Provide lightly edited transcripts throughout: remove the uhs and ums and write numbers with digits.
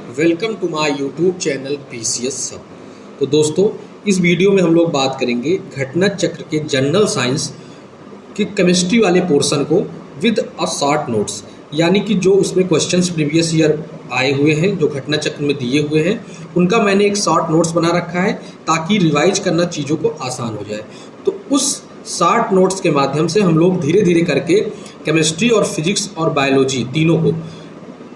Welcome to my YouTube channel PCS सब। तो दोस्तों, इस वीडियो में हम लोग बात करेंगे घटना चक्र के जनरल साइंस की केमिस्ट्री वाले पोर्शन को विद अ शॉर्ट नोट्स, यानी कि जो उसमें क्वेश्चंस प्रीवियस ईयर आए हुए हैं जो घटना चक्र में दिए हुए हैं उनका मैंने एक शॉर्ट नोट्स बना रखा है ताकि रिवाइज करना चीज़ों को आसान हो जाए। तो उस शॉर्ट नोट्स के माध्यम से हम लोग धीरे धीरे करके केमिस्ट्री और फिजिक्स और बायोलॉजी तीनों को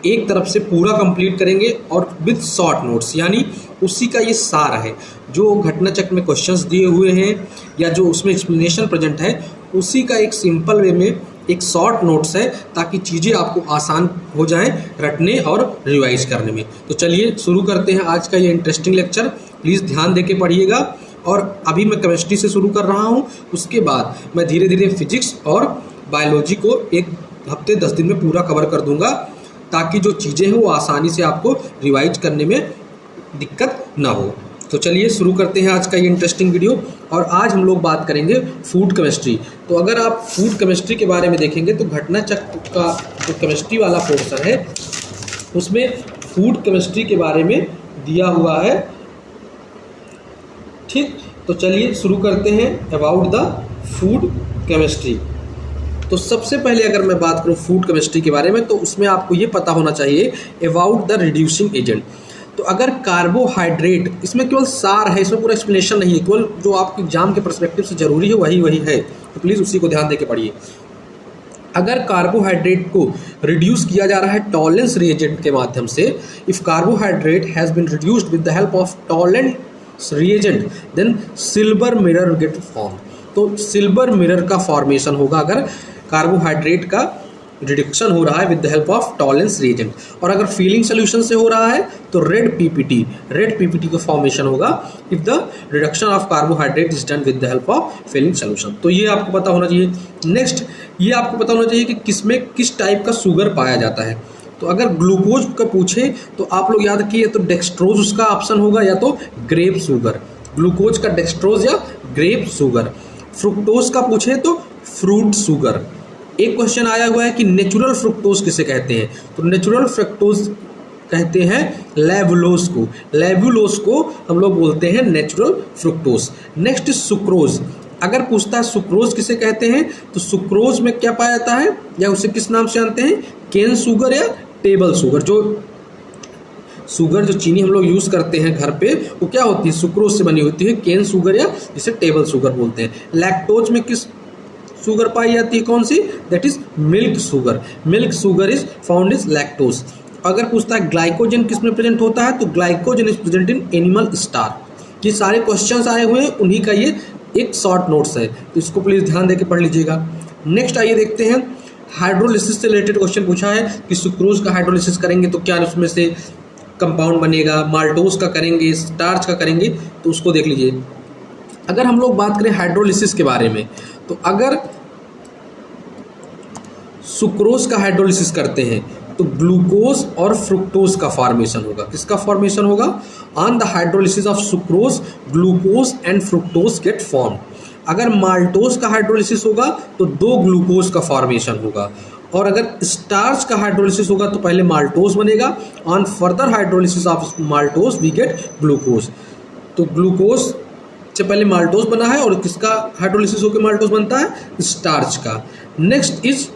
एक तरफ से पूरा कंप्लीट करेंगे और विद शॉर्ट नोट्स, यानी उसी का ये सार है। जो घटना चक्र में क्वेश्चंस दिए हुए हैं या जो उसमें एक्सप्लेनेशन प्रेजेंट है उसी का एक सिंपल वे में एक शॉर्ट नोट्स है ताकि चीज़ें आपको आसान हो जाएं रटने और रिवाइज करने में। तो चलिए शुरू करते हैं आज का ये इंटरेस्टिंग लेक्चर। प्लीज़ ध्यान देके पढ़िएगा। और अभी मैं केमिस्ट्री से शुरू कर रहा हूँ, उसके बाद मैं धीरे धीरे फिजिक्स और बायोलॉजी को एक हफ्ते 10 दिन में पूरा कवर कर दूंगा ताकि जो चीज़ें हैं वो आसानी से आपको रिवाइज करने में दिक्कत ना हो। तो चलिए शुरू करते हैं आज का ये इंटरेस्टिंग वीडियो। और आज हम लोग बात करेंगे फूड केमिस्ट्री। तो अगर आप फूड केमिस्ट्री के बारे में देखेंगे तो घटना चक्र का जो केमिस्ट्री वाला पोर्शन है उसमें फूड केमिस्ट्री के बारे में दिया हुआ है। ठीक, तो चलिए शुरू करते हैं अबाउट द फूड केमिस्ट्री। तो सबसे पहले अगर मैं बात करूं फूड केमिस्ट्री के बारे में तो उसमें आपको ये पता होना चाहिए अबाउट द रिड्यूसिंग एजेंट। तो अगर कार्बोहाइड्रेट, इसमें केवल सार है, इसमें पूरा एक्सप्लेनेशन नहीं है, केवल जो आपके एग्जाम के पर्सपेक्टिव से जरूरी है वही है, तो प्लीज़ उसी को ध्यान देके पढ़िए। अगर कार्बोहाइड्रेट को रिड्यूस किया जा रहा है टॉलेंस रिएजेंट के माध्यम से, if carbohydrate has been reduced with the help of Tollens reagent then silver mirror get form. तो सिल्वर मिरर का फॉर्मेशन होगा अगर कार्बोहाइड्रेट का रिडक्शन हो रहा है with the help of Tollens reagent. और अगर फीलिंग सोल्यूशन से हो रहा है तो रेड पीपीटी का फॉर्मेशन होगा if the reduction of carbohydrate is done with the help of Fehling solution. तो ये आपको पता होना चाहिए। नेक्स्ट, ये आपको पता होना चाहिए कि किसमें किस टाइप का शुगर पाया जाता है। तो अगर ग्लूकोज का पूछे तो आप लोग याद रखिए, तो डेक्सट्रोज उसका ऑप्शन होगा या तो ग्रेप शुगर, ग्लूकोज का डेक्सट्रोज या ग्रेप शुगर। फ्रुक्टोज का पूछे तो फ्रूट शुगर। एक क्वेश्चन आया हुआ है कि नेचुरल फ्रुक्टोज किसे कहते हैं, तो नेचुरल फ्रुक्टोज कहते हैं लेवुलोज को, लेवुलोज को हम लोग बोलते हैं नेचुरल फ्रुक्टोज। नेक्स्ट सुक्रोज, अगर पूछता है सुक्रोज किसे कहते हैं तो सुक्रोज में क्या पाया जाता है या उसे किस नाम से जानते हैं, केन शुगर या टेबल शुगर। जो चीनी हम लोग यूज़ करते हैं घर पे वो क्या होती है, सुक्रोज से बनी होती है, केन शुगर या जिसे टेबल शुगर बोलते हैं। लैक्टोज में किस शुगर पाई जाती है, कौन सी, that is milk sugar. Milk sugar is found is lactose. अगर पूछता है ग्लाइकोजन किस में प्रेजेंट होता है तो glycogen is present in animal star. ये सारे क्वेश्चंस आए हुए हैं, उन्हीं का ये एक शॉर्ट नोट्स है, तो इसको प्लीज ध्यान देकर पढ़ लीजिएगा। नेक्स्ट आइए देखते हैं, हाइड्रोलिसिस से रिलेटेड क्वेश्चन पूछा है कि सुक्रोज का हाइड्रोलिसिस करेंगे तो क्या उसमें से कंपाउंड बनेगा, माल्टोज का करेंगे, स्टार्च का करेंगे, तो उसको देख लीजिए। अगर हम लोग बात करें हाइड्रोलिसिस के बारे में तो अगर सुक्रोज का हाइड्रोलिसिस करते हैं तो ग्लूकोज और फ्रुक्टोज का फॉर्मेशन होगा। किसका फॉर्मेशन होगा, on the hydrolysis of sucrose glucose and fructose get form. अगर माल्टोज का हाइड्रोलिसिस होगा तो 2 ग्लूकोज का फॉर्मेशन होगा। और अगर स्टार्च का हाइड्रोलिसिस होगा तो पहले माल्टोज बनेगा, on further hydrolysis of maltose we get glucose. तो ग्लूकोज से पहले माल्टोज बना है और किसका हाइड्रोलिसिस होकर माल्टोज बनता है, स्टार्च का। नेक्स्ट इज,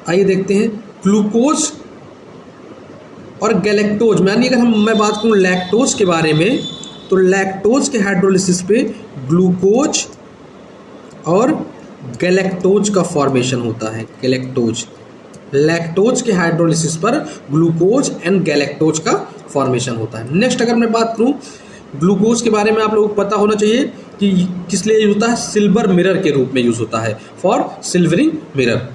आइए देखते हैं ग्लूकोज और गैलेक्टोज। यानी अगर मैं बात करूं लैक्टोज के बारे में तो लैक्टोज के हाइड्रोलिसिस पे ग्लूकोज और गैलेक्टोज का फॉर्मेशन होता है। गैलेक्टोज, लैक्टोज के हाइड्रोलिसिस पर ग्लूकोज एंड गैलेक्टोज का फॉर्मेशन होता है। नेक्स्ट अगर मैं बात करूं ग्लूकोज के बारे में, आप लोगों को पता होना चाहिए कि किस लिए यूज होता है, सिल्वर मिरर के रूप में यूज होता है, फॉर सिल्वरिंग मिरर।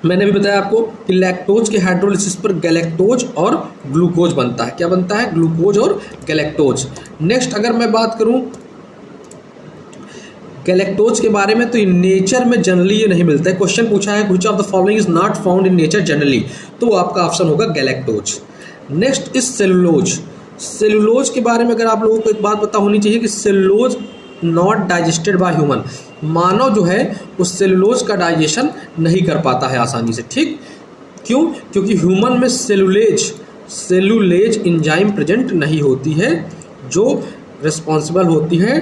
मैंने भी बताया आपको कि लैक्टोज के हाइड्रोलिसिस पर गैलेक्टोज और ग्लूकोज बनता है। क्या बनता है, ग्लूकोज और गैलेक्टोज। नेक्स्ट अगर मैं बात करूं गैलेक्टोज के बारे में तो नेचर में जनरली ये नहीं मिलता है। क्वेश्चन पूछा है which of the following is not found in nature generally, तो आपका ऑप्शन होगा galactose. Next is cellulose. Cellulose के बारे में अगर आप लोगों को एक बात पता होनी चाहिए कि cellulose not digested by human, मानव जो है उस सेलुलोज का डाइजेशन नहीं कर पाता है आसानी से। ठीक, क्यों? क्योंकि ह्यूमन में सेलुलेज एंजाइम प्रेजेंट नहीं होती है जो रिस्पॉन्सिबल होती है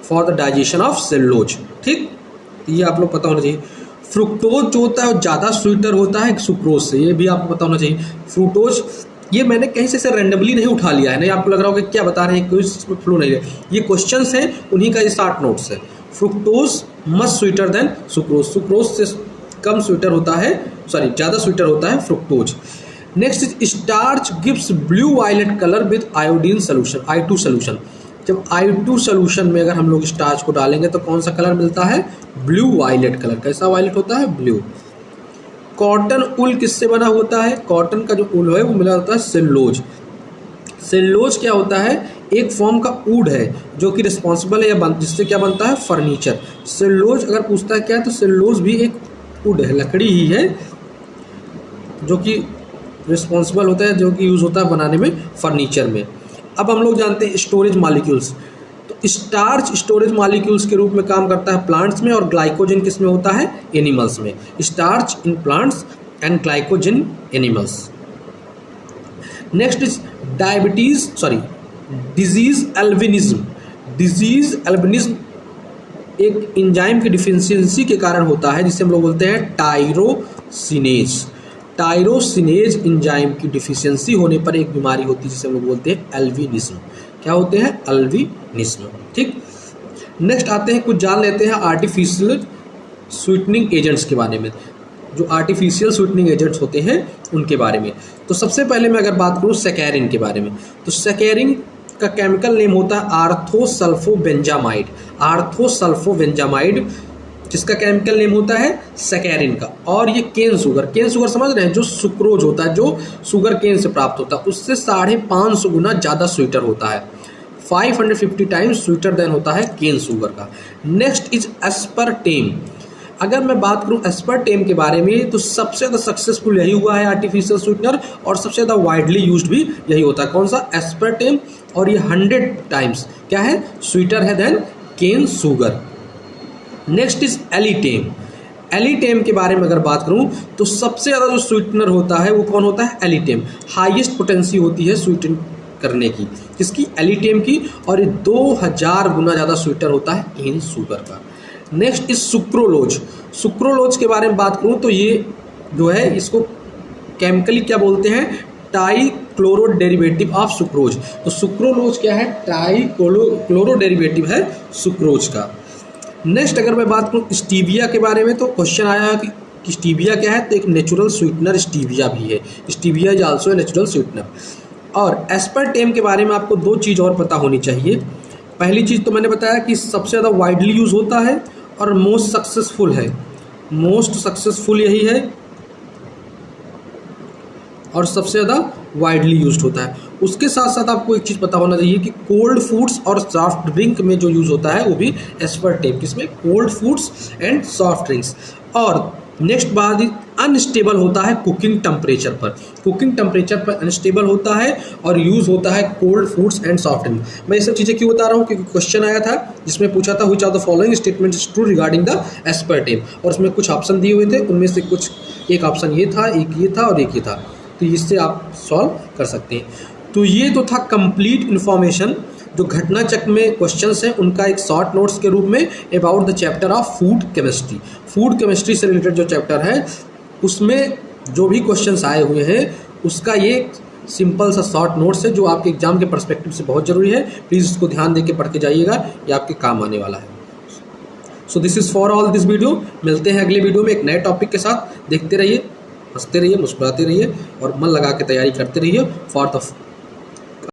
for the digestion of cellulose. ठीक, ये आप लोग पता होना चाहिए। फ्रुक्टोज जो होता है वो ज़्यादा स्वीटर होता है सुक्रोज से, ये भी आपको पता होना चाहिए। फ्रूटोज, ये मैंने कहीं से रैंडमली नहीं उठा लिया है, नहीं आपको लग रहा होगा क्या बता रहे हैं, कोई इसमें फ्लो नहीं है, ये क्वेश्चंस हैं, उन्हीं का ये 60 नोट्स है। Fructose much sweeter than sucrose, sucrose से कम स्वीटर होता है, सॉरी ज़्यादा स्वीटर होता है fructose. Next is starch gives blue violet colour with iodine solution, I2 solution. जब I2 सोल्यूशन में अगर हम लोग स्टार्च को डालेंगे तो कौन सा कलर मिलता है? Blue violet colour. कैसा वायलेट होता है? ब्लू। कॉटन ऊल किससे बना होता है? कॉटन का जो ऊल है वो मिला होता है सेलुलोज। सेलुलोज क्या होता है? एक फॉर्म का वुड है जो कि रिस्पॉन्सिबल है या जिससे क्या बनता है? फर्नीचर। सेलुलोज अगर पूछता है क्या है तो सेलुलोज भी एक वुड है, लकड़ी ही है जो कि रिस्पॉन्सिबल होता है, जो कि यूज़ होता है बनाने में फर्नीचर में। अब हम लोग जानते हैं स्टोरेज मॉलिक्यूल्स। तो स्टार्च स्टोरेज मॉलिक्यूल्स के रूप में काम करता है प्लांट्स में, और ग्लाइकोजन किस में होता है? एनिमल्स में। Starch in plants and glycogen animals. Next is disease albinism. Disease albinism एक एंजाइम की डिफिशियंसी के कारण होता है जिसे हम लोग बोलते हैं टायरोसिनेज। टायरोसिनेज एंजाइम की डिफिशियंसी होने पर एक बीमारी होती है जिसे हम लोग बोलते हैं एल्बिनिज्म। क्या होते हैं? एल्बिनिज्म। ठीक, नेक्स्ट आते हैं, कुछ जान लेते हैं आर्टिफिशियल स्वीटनिंग एजेंट्स के बारे में। जो आर्टिफिशियल स्वीटनिंग एजेंट्स होते हैं उनके बारे में। तो सबसे पहले मैं अगर बात करूँ सैकैरिन के बारे में, तो सैकैरिन का केमिकल नेम होता है आर्थोसल्फोबेंजामाइड। आर्थोसल्फोबेंजामाइड जिसका केमिकल नेम होता है सैकैरिन का। और ये केन शुगर समझ रहे हैं, जो सुक्रोज होता है, जो शुगर केन से प्राप्त होता है, उससे 550 गुना ज़्यादा स्वीटर होता है। 550 टाइम्स स्वीटर देन होता है केन शुगर का। Next is aspartame. अगर मैं बात करूं एस्पर्टेम के बारे में तो सबसे ज़्यादा सक्सेसफुल यही हुआ है आर्टिफिशियल स्वीटनर, और सबसे ज़्यादा वाइडली यूज्ड भी यही होता है। कौन सा? एस्पर्टेम। और ये 100 टाइम्स क्या है? स्वीटर है than cane sugar. Next is alitame. Alitame के बारे में अगर बात करूं तो सबसे ज़्यादा जो स्वीटनर होता है वो कौन होता है? एलिटेम। हाईएस्ट पोटेंसी होती है स्वीटन करने की, किसकी? एलिटेम की। और ये 2000 गुना ज़्यादा स्वीटर होता है केन शुगर का। Next is sucralose. सुक्रोलोज के बारे में बात करूं तो ये जो है इसको केमिकली क्या बोलते हैं? Trichloro derivative of sucrose. तो सुक्रोलोज क्या है? ट्राइक्लोरो डेरिवेटिव है सुक्रोज का। नेक्स्ट अगर मैं बात करूं स्टीविया के बारे में, तो क्वेश्चन आया कि स्टीविया क्या है? तो एक नेचुरल स्वीटनर स्टीविया भी है। Stevia is also a natural sweetener. और एस्पर्टेम के बारे में आपको 2 चीज़ और पता होनी चाहिए। पहली चीज़ तो मैंने बताया कि सबसे ज़्यादा वाइडली यूज़ होता है और मोस्ट सक्सेसफुल है। मोस्ट सक्सेसफुल यही है और सबसे ज़्यादा वाइडली यूज्ड होता है। उसके साथ साथ आपको एक चीज़ पता होना चाहिए कि कोल्ड फूड्स और सॉफ्ट ड्रिंक में जो यूज़ होता है वो भी एस्पर्टेम, किसमें? Cold foods and soft drinks. और नेक्स्ट बात अनस्टेबल होता है कुकिंग टेम्परेचर पर। कुकिंग टेम्परेचर पर अनस्टेबल होता है और यूज़ होता है cold foods and soft drink. मैं ये सब चीज़ें क्यों बता रहा हूँ? क्योंकि क्वेश्चन आया था जिसमें पूछा था which are the following statement is true regarding the aspartame, और उसमें कुछ ऑप्शन दिए हुए थे, उनमें से कुछ एक ऑप्शन ये था, एक ये था और एक ये था। तो इससे आप सॉल्व कर सकते हैं। तो ये तो था कंप्लीट इन्फॉर्मेशन जो घटना चक्र में क्वेश्चंस हैं उनका एक शॉर्ट नोट्स के रूप में about the chapter of food chemistry. Food chemistry से रिलेटेड जो चैप्टर है उसमें जो भी क्वेश्चंस आए हुए हैं उसका ये सिंपल सा शॉर्ट नोट्स है जो आपके एग्जाम के पर्सपेक्टिव से बहुत ज़रूरी है। प्लीज़ इसको ध्यान देके पढ़ के जाइएगा, ये आपके काम आने वाला है। So this is for all this video. मिलते हैं अगले वीडियो में एक नए टॉपिक के साथ। देखते रहिए, हंसते रहिए, मुस्कुराते रहिए और मन लगा के तैयारी करते रहिए फॉर द